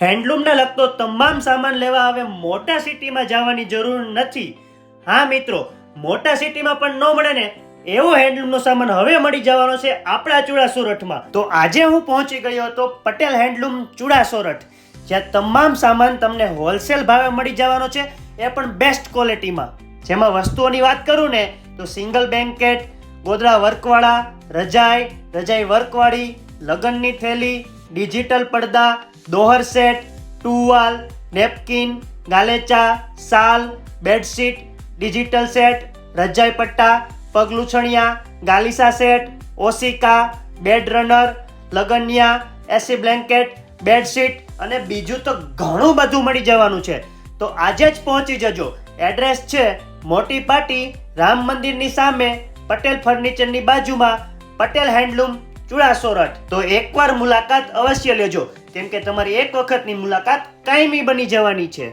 હેન્ડલૂમને લગતો તમામ સામાન લેવા હવે મોટા સિટીમાં જવાની જરૂર નથી. હા મિત્રો, મોટા સિટીમાં પણ ન મળે ને એવો હેન્ડલૂમનો સામાન હવે મળી જવાનો છે આપણા ચુડા સોરઠમાં. તો આજે હું પહોંચી ગયો હતો પટેલ હેન્ડલૂમ ચુડા સોરઠ, જ્યાં તમામ સામાન તમને હોલસેલ ભાવે મળી જવાનો છે, એ પણ બેસ્ટ ક્વોલિટીમાં. જેમાં વસ્તુઓની વાત કરું ને તો સિંગલ બ્લેન્કેટ, ગોદડા વર્કવાળા, રજાઈ વર્કવાળી, લગ્નની થેલી, ડિજિટલ પડદા, દોહર સેટ, ટુવાલ, નેપકિન, ગાલેચા, શાલ, બેડશીટ, ડિજિટલ સેટ, રજાઈ પટ્ટા, પગલુછણિયા, ગાલીસા સેટ, ઓશિકા, બેડ રનર, લગનિયા, એસી બ્લેન્કેટ, બેડશીટ અને બીજું તો ઘણું બધું મળી જવાનું છે. તો આજે જ પહોંચી જજો. એડ્રેસ છે મોટી પાટી, રામ મંદિરની સામે, પટેલ ફર્નિચરની બાજુમાં, પટેલ હેન્ડલૂમ ચુડા સોરઠ. તો એકવાર મુલાકાત અવશ્ય લેજો, કેમ કે તમારી એક વખતની મુલાકાત કાયમી બની જવાની છે.